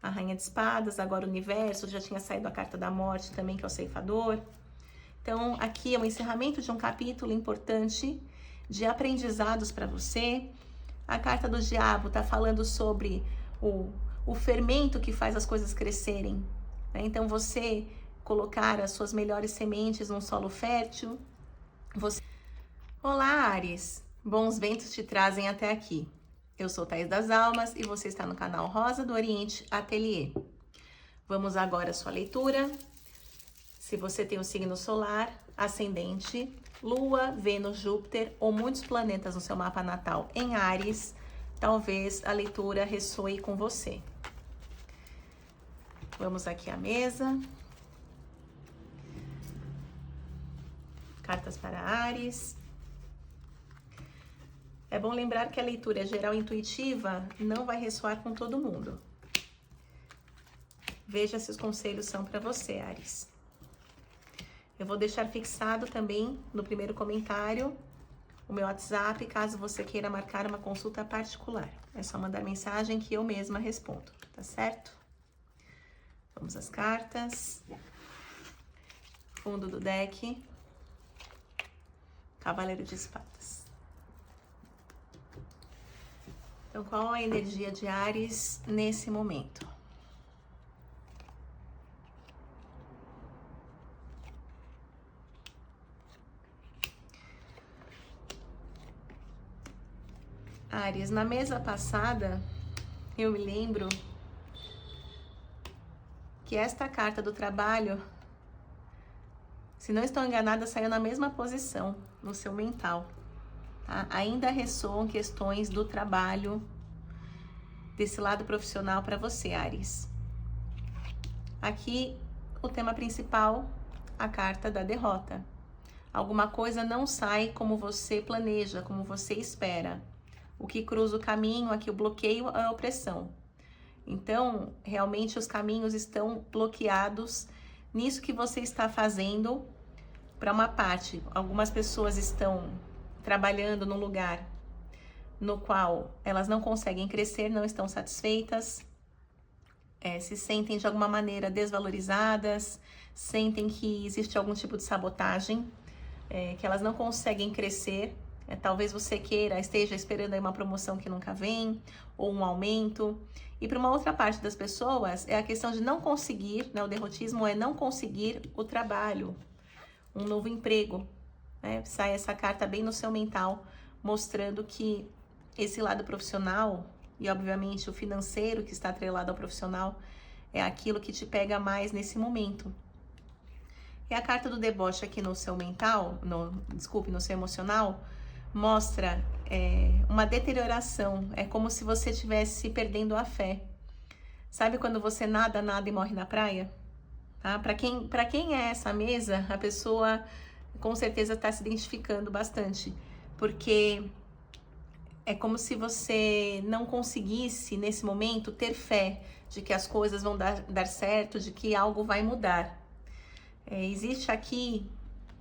a Rainha de Espadas, agora o Universo, já tinha saído a Carta da Morte também, que é o Ceifador. Então, aqui é o encerramento de um capítulo importante de aprendizados para você. A Carta do Diabo está falando sobre o fermento que faz as coisas crescerem, né? Então, você colocar as suas melhores sementes num solo fértil. Olá, Áries! Bons ventos te trazem até aqui. Eu sou Thaís das Almas e você está no canal Rosa do Oriente Ateliê. Vamos agora à sua leitura. Se você tem o signo solar, ascendente, Lua, Vênus, Júpiter ou muitos planetas no seu mapa natal em Áries, talvez a leitura ressoe com você. Vamos aqui à mesa. Cartas para Áries. É bom lembrar que a leitura geral intuitiva não vai ressoar com todo mundo. Veja se os conselhos são para você, Áries. Eu vou deixar fixado também no primeiro comentário o meu WhatsApp, caso você queira marcar uma consulta particular. É só mandar mensagem que eu mesma respondo, tá certo? Vamos às cartas. Fundo do deck. Cavaleiro de Espadas. Então, qual a energia de Áries nesse momento? Áries, na mesa passada, eu me lembro que esta carta do trabalho, se não estou enganada, saiu na mesma posição no seu mental. Tá? Ainda ressoam questões do trabalho, desse lado profissional para você, Áries. Aqui, o tema principal, a carta da derrota. Alguma coisa não sai como você planeja, como você espera. O que cruza o caminho, aqui o bloqueio é a opressão. Então, realmente os caminhos estão bloqueados nisso que você está fazendo para uma parte. Algumas pessoas estão trabalhando num lugar no qual elas não conseguem crescer, não estão satisfeitas, se sentem de alguma maneira desvalorizadas, sentem que existe algum tipo de sabotagem, que elas não conseguem crescer. Talvez você esteja esperando aí uma promoção que nunca vem, ou um aumento. E para uma outra parte das pessoas, é a questão de não conseguir, né? O derrotismo é não conseguir o trabalho, um novo emprego, né? Sai essa carta bem no seu mental, mostrando que esse lado profissional, e obviamente o financeiro que está atrelado ao profissional, é aquilo que te pega mais nesse momento. E a carta do deboche aqui no seu mental, no seu emocional, mostra uma deterioração. É como se você estivesse perdendo a fé. Sabe quando você nada e morre na praia? Tá? Para quem é essa mesa, a pessoa com certeza está se identificando bastante. Porque é como se você não conseguisse, nesse momento, ter fé de que as coisas vão dar certo, de que algo vai mudar. Existe aqui,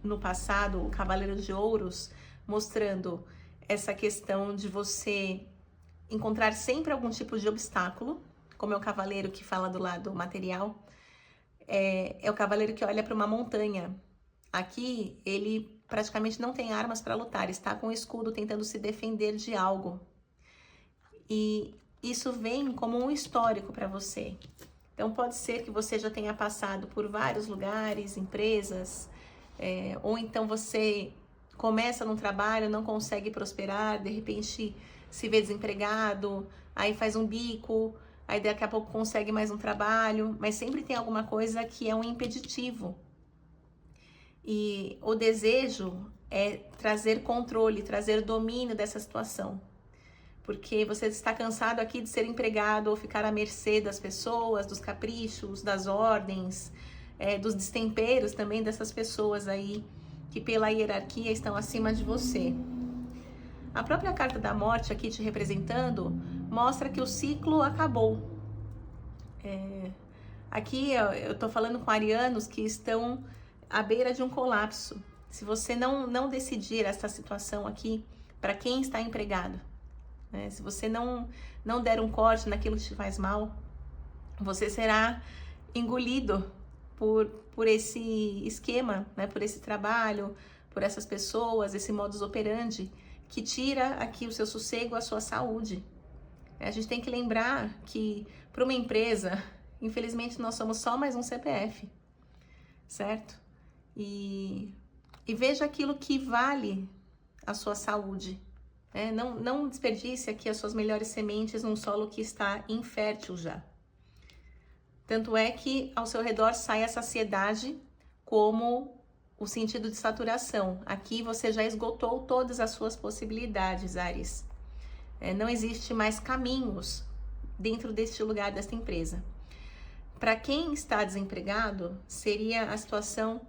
no passado, o Cavaleiro de Ouros, mostrando essa questão de você encontrar sempre algum tipo de obstáculo, como é o cavaleiro que fala do lado material, é o cavaleiro que olha para uma montanha. Aqui, ele praticamente não tem armas para lutar, está com o escudo tentando se defender de algo. E isso vem como um histórico para você. Então, pode ser que você já tenha passado por vários lugares, empresas, ou então você começa num trabalho, não consegue prosperar, de repente se vê desempregado, aí faz um bico, aí daqui a pouco consegue mais um trabalho, mas sempre tem alguma coisa que é um impeditivo. E o desejo é trazer controle, trazer domínio dessa situação. Porque você está cansado aqui de ser empregado ou ficar à mercê das pessoas, dos caprichos, das ordens, dos destemperos também dessas pessoas aí que pela hierarquia estão acima de você. A própria carta da morte aqui te representando mostra que o ciclo acabou. Aqui eu estou falando com arianos que estão à beira de um colapso. Se você não decidir essa situação aqui, para quem está empregado, se você não der um corte naquilo que te faz mal, você será engolido por esse esquema, né? Por esse trabalho, por essas pessoas, esse modus operandi que tira aqui o seu sossego, a sua saúde. A gente tem que lembrar que para uma empresa, infelizmente, nós somos só mais um CPF, certo? E veja aquilo que vale a sua saúde. Né? Não desperdice aqui as suas melhores sementes num solo que está infértil já. Tanto é que ao seu redor sai a saciedade como o sentido de saturação. Aqui você já esgotou todas as suas possibilidades, Áries. Não existe mais caminhos dentro deste lugar, desta empresa. Para quem está desempregado, seria a situação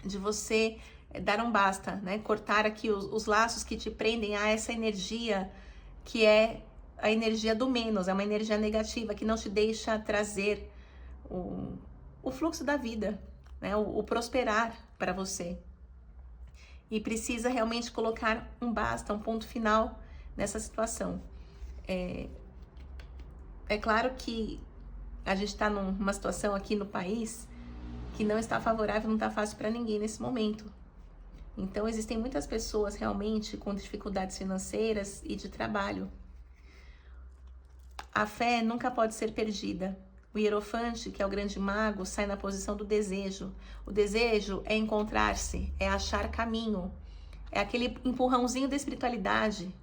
de você dar um basta, né? Cortar aqui os laços que te prendem a essa energia que é a energia do menos, é uma energia negativa que não te deixa trazer o fluxo da vida, né? O prosperar para você. E precisa realmente colocar um basta, um ponto final nessa situação. É claro que a gente está numa situação aqui no país que não está favorável, não está fácil para ninguém nesse momento. Então, existem muitas pessoas realmente com dificuldades financeiras e de trabalho. A fé nunca pode ser perdida. O Hierofante, que é o grande mago, sai na posição do desejo. O desejo é encontrar-se, é achar caminho, é aquele empurrãozinho da espiritualidade,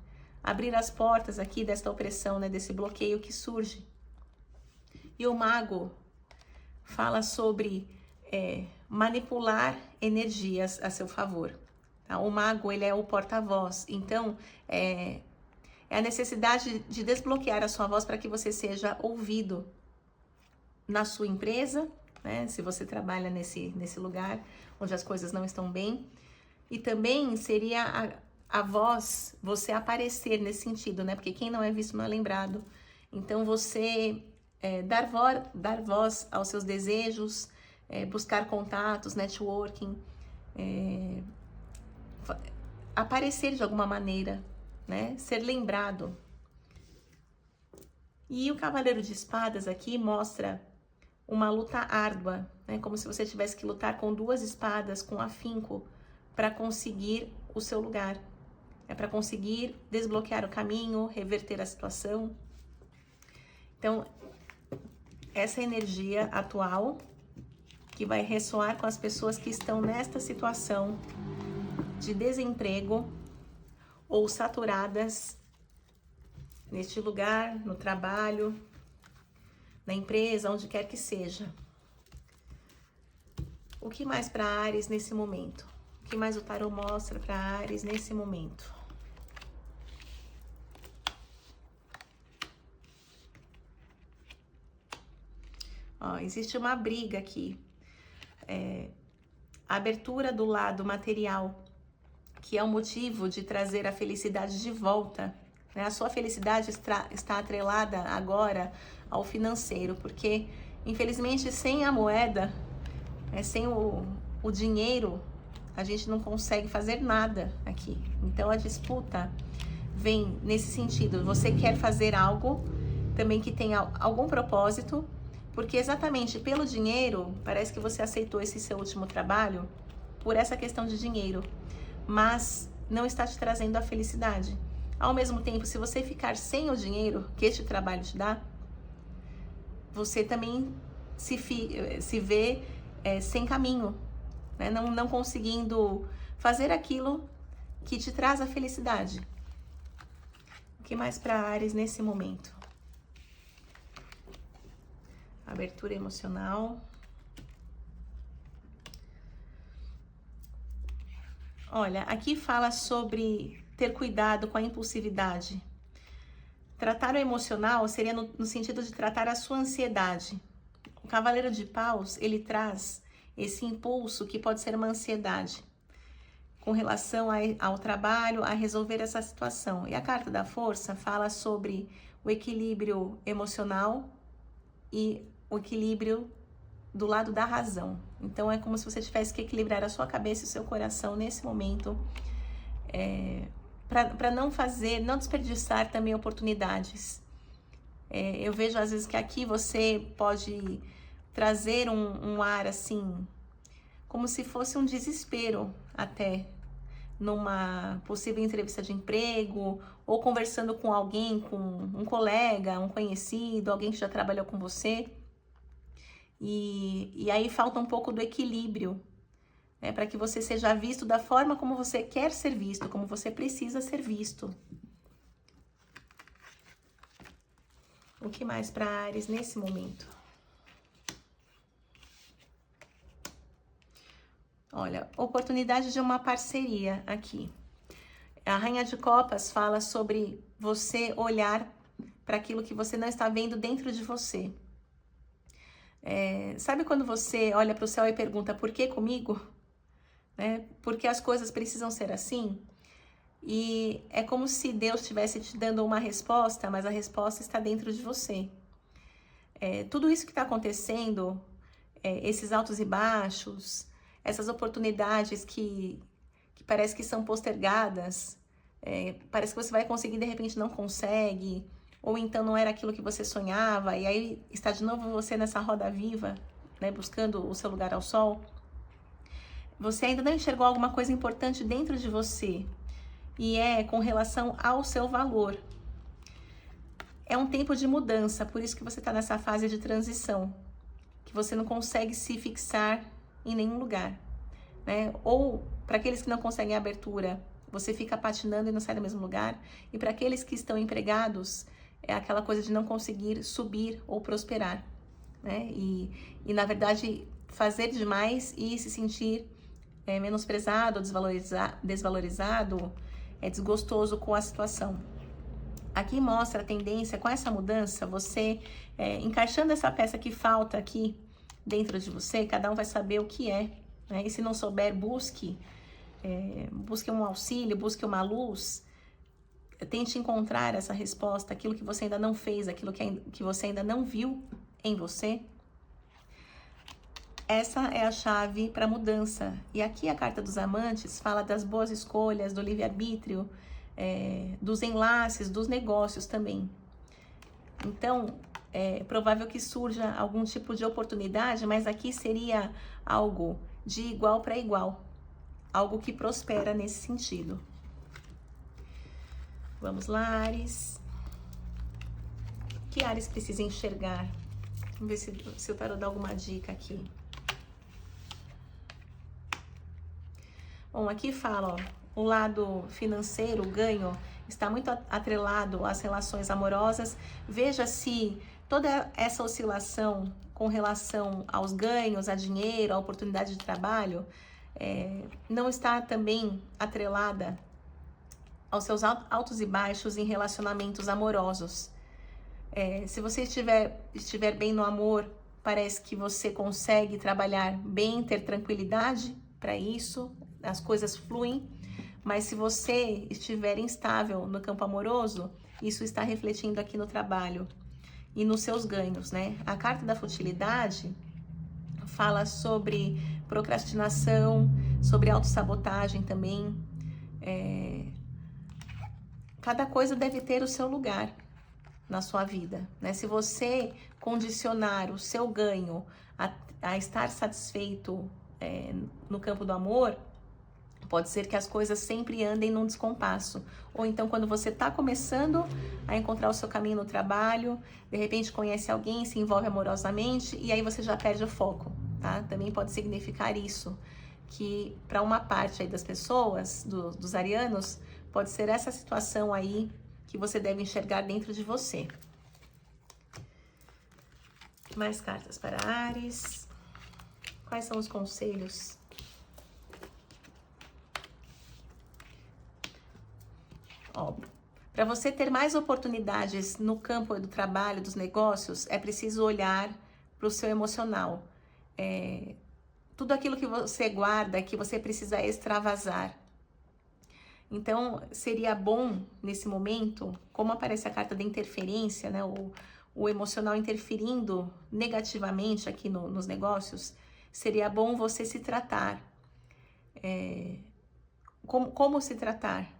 abrir as portas aqui desta opressão, né, desse bloqueio que surge. E o mago fala sobre manipular energias a seu favor. Tá? O mago, ele é o porta-voz, então é a necessidade de desbloquear a sua voz para que você seja ouvido na sua empresa, né? Se você trabalha nesse lugar onde as coisas não estão bem. E também seria a voz, você aparecer nesse sentido, né? Porque quem não é visto não é lembrado. Então você dar voz aos seus desejos, buscar contatos, networking, aparecer de alguma maneira, né? Ser lembrado. E o Cavaleiro de Espadas aqui mostra uma luta árdua, né? Como se você tivesse que lutar com duas espadas, com afinco, para conseguir o seu lugar. Para conseguir desbloquear o caminho, reverter a situação. Então, essa energia atual que vai ressoar com as pessoas que estão nesta situação de desemprego ou saturadas neste lugar, no trabalho, na empresa, onde quer que seja. O que mais para Áries nesse momento? O que mais o tarô mostra para Áries nesse momento? Ó, existe uma briga aqui. A abertura do lado material, que é o motivo de trazer a felicidade de volta. Né? A sua felicidade está atrelada agora ao financeiro, porque, infelizmente, sem a moeda, sem o dinheiro, a gente não consegue fazer nada aqui. Então, a disputa vem nesse sentido. Você quer fazer algo também que tenha algum propósito, porque exatamente pelo dinheiro, parece que você aceitou esse seu último trabalho por essa questão de dinheiro, mas não está te trazendo a felicidade. Ao mesmo tempo, se você ficar sem o dinheiro que este trabalho te dá, você também se vê sem caminho, né? Não conseguindo fazer aquilo que te traz a felicidade. O que mais para Áries nesse momento? Abertura emocional. Olha, aqui fala sobre ter cuidado com a impulsividade. Tratar o emocional seria no sentido de tratar a sua ansiedade. O Cavaleiro de Paus, ele traz esse impulso que pode ser uma ansiedade com relação ao trabalho, a resolver essa situação. E a carta da força fala sobre o equilíbrio emocional e o equilíbrio do lado da razão. Então, é como se você tivesse que equilibrar a sua cabeça e o seu coração nesse momento, para não desperdiçar também oportunidades. Eu vejo às vezes que aqui você pode trazer um ar assim, como se fosse um desespero até, numa possível entrevista de emprego, ou conversando com alguém, com um colega, um conhecido, alguém que já trabalhou com você. E aí falta um pouco do equilíbrio, né, para que você seja visto da forma como você quer ser visto, como você precisa ser visto. O que mais para Áries nesse momento? Olha, oportunidade de uma parceria aqui. A Rainha de Copas fala sobre você olhar para aquilo que você não está vendo dentro de você. Sabe quando você olha para o céu e pergunta, por que comigo? Por que as coisas precisam ser assim? E é como se Deus estivesse te dando uma resposta, mas a resposta está dentro de você. Tudo isso que está acontecendo, esses altos e baixos, essas oportunidades que parece que são postergadas, parece que você vai conseguir e de repente não consegue, ou então não era aquilo que você sonhava, e aí está de novo você nessa roda viva, né, buscando o seu lugar ao sol. Você ainda não enxergou alguma coisa importante dentro de você, e é com relação ao seu valor. É um tempo de mudança, por isso que você está nessa fase de transição, que você não consegue se fixar em nenhum lugar, né? Ou para aqueles que não conseguem abertura, você fica patinando e não sai do mesmo lugar. E para aqueles que estão empregados, é aquela coisa de não conseguir subir ou prosperar, né? E na verdade, fazer demais e se sentir menosprezado, desvalorizado, desgostoso com a situação. Aqui mostra a tendência, com essa mudança, você encaixando essa peça que falta aqui dentro de você, cada um vai saber o que é, né? E se não souber, busque um auxílio, busque uma luz, tente encontrar essa resposta, aquilo que você ainda não fez, aquilo que você ainda não viu em você. Essa é a chave para mudança. E aqui a carta dos amantes fala das boas escolhas, do livre-arbítrio, dos enlaces, dos negócios também. Então, é provável que surja algum tipo de oportunidade, mas aqui seria algo de igual para igual. Algo que prospera nesse sentido. Vamos lá, Áries. O que Áries precisa enxergar? Vamos ver se o tarot dá alguma dica aqui. Bom, aqui fala, ó, o lado financeiro, o ganho, está muito atrelado às relações amorosas. Veja se toda essa oscilação com relação aos ganhos, a dinheiro, a oportunidade de trabalho, não está também atrelada aos seus altos e baixos em relacionamentos amorosos. Se você estiver bem no amor, parece que você consegue trabalhar bem, ter tranquilidade para isso, as coisas fluem, mas se você estiver instável no campo amoroso, isso está refletindo aqui no trabalho e nos seus ganhos, né? A carta da futilidade fala sobre procrastinação, sobre autossabotagem também. Cada coisa deve ter o seu lugar na sua vida, né? Se você condicionar o seu ganho a estar satisfeito no campo do amor, pode ser que as coisas sempre andem num descompasso. Ou então, quando você está começando a encontrar o seu caminho no trabalho, de repente conhece alguém, se envolve amorosamente e aí você já perde o foco, tá? Também pode significar isso, que para uma parte aí das pessoas, dos arianos, pode ser essa situação aí que você deve enxergar dentro de você. Mais cartas para Áries. Quais são os conselhos? Para você ter mais oportunidades no campo do trabalho, dos negócios, é preciso olhar para o seu emocional. Tudo aquilo que você guarda, que você precisa extravasar. Então, seria bom, nesse momento, como aparece a carta da interferência, né, o emocional interferindo negativamente aqui nos negócios, seria bom você se tratar. Como se tratar?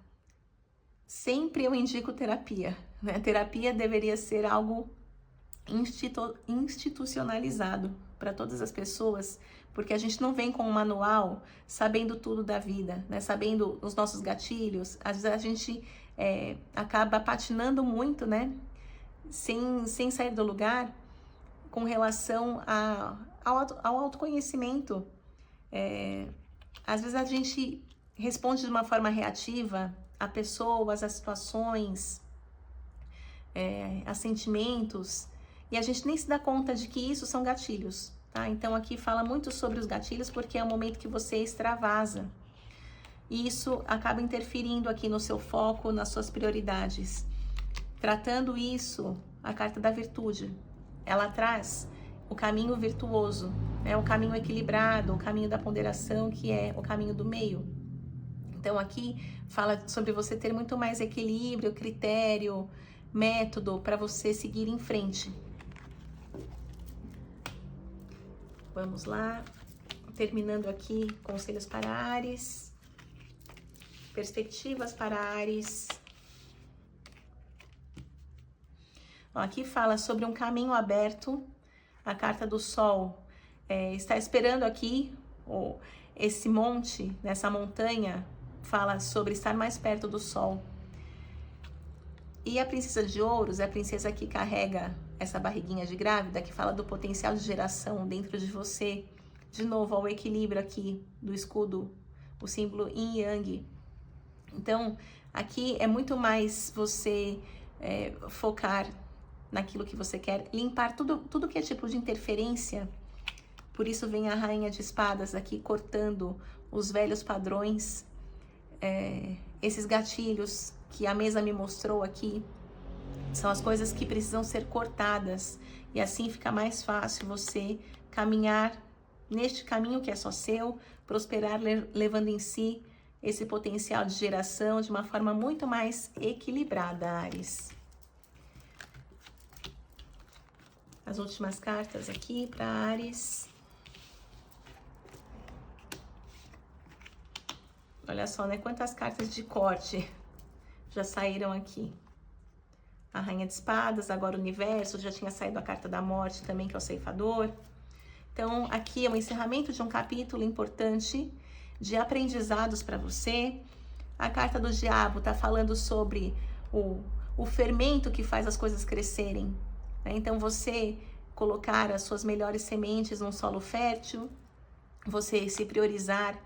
Sempre eu indico terapia, né? Terapia deveria ser algo institucionalizado para todas as pessoas, porque a gente não vem com um manual sabendo tudo da vida, né? Sabendo os nossos gatilhos. Às vezes a gente acaba patinando muito, né? Sem sair do lugar com relação ao autoconhecimento. Às vezes a gente responde de uma forma reativa a pessoas, a situações, a sentimentos, e a gente nem se dá conta de que isso são gatilhos, tá? Então aqui fala muito sobre os gatilhos porque é o momento que você extravasa. E isso acaba interferindo aqui no seu foco, nas suas prioridades. Tratando isso, a carta da virtude, ela traz o caminho virtuoso, o caminho equilibrado, o caminho da ponderação, que é o caminho do meio. Então aqui fala sobre você ter muito mais equilíbrio, critério, método para você seguir em frente. Vamos lá, terminando aqui, conselhos para Áries, perspectivas para Áries. Aqui fala sobre um caminho aberto, a carta do Sol está esperando aqui, esse monte, nessa montanha, fala sobre estar mais perto do Sol. E a princesa de ouros é a princesa que carrega essa barriguinha de grávida, que fala do potencial de geração dentro de você. De novo, ao equilíbrio aqui do escudo, o símbolo Yin e Yang. Então, aqui é muito mais você focar naquilo que você quer, limpar tudo que é tipo de interferência. Por isso vem a Rainha de Espadas aqui cortando os velhos padrões, esses gatilhos que a mesa me mostrou aqui, são as coisas que precisam ser cortadas, e assim fica mais fácil você caminhar neste caminho que é só seu, prosperar levando em si esse potencial de geração de uma forma muito mais equilibrada, Áries. As últimas cartas aqui para Áries. Olha só, né? Quantas cartas de corte já saíram aqui. A Rainha de Espadas, agora o Universo, já tinha saído a carta da Morte também, que é o Ceifador. Então, aqui é o encerramento de um capítulo importante de aprendizados para você. A carta do Diabo está falando sobre o fermento que faz as coisas crescerem, né? Então, você colocar as suas melhores sementes num solo fértil, você se priorizar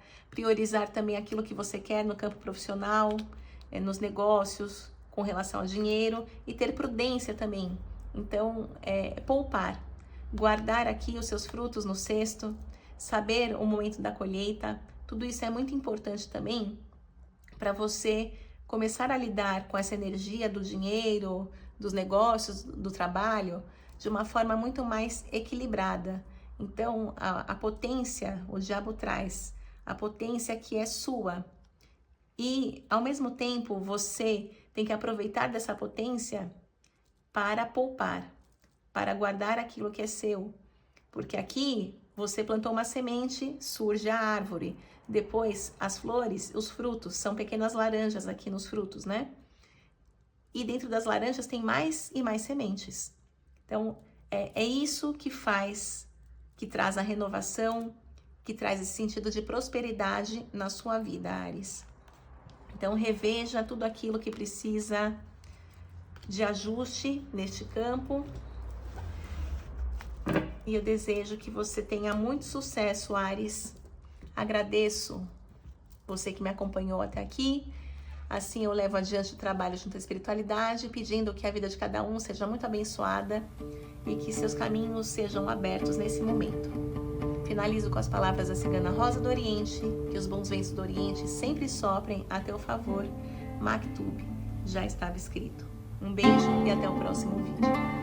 também aquilo que você quer no campo profissional, nos negócios, com relação ao dinheiro, e ter prudência também. Então, poupar, guardar aqui os seus frutos no cesto, saber o momento da colheita, tudo isso é muito importante também para você começar a lidar com essa energia do dinheiro, dos negócios, do trabalho, de uma forma muito mais equilibrada. Então, a potência, o diabo traz, a potência que é sua. E, ao mesmo tempo, você tem que aproveitar dessa potência para poupar, para guardar aquilo que é seu. Porque aqui, você plantou uma semente, surge a árvore. Depois, as flores, os frutos, são pequenas laranjas aqui nos frutos, né? E dentro das laranjas tem mais e mais sementes. Então, é isso que faz, que traz a renovação, que traz esse sentido de prosperidade na sua vida, Áries. Então, reveja tudo aquilo que precisa de ajuste neste campo. E eu desejo que você tenha muito sucesso, Áries. Agradeço você que me acompanhou até aqui. Assim eu levo adiante o trabalho junto à espiritualidade, pedindo que a vida de cada um seja muito abençoada e que seus caminhos sejam abertos nesse momento. Finalizo com as palavras da cigana Rosa do Oriente, que os bons ventos do Oriente sempre soprem a teu favor. Maktub, já estava escrito. Um beijo e até o próximo vídeo.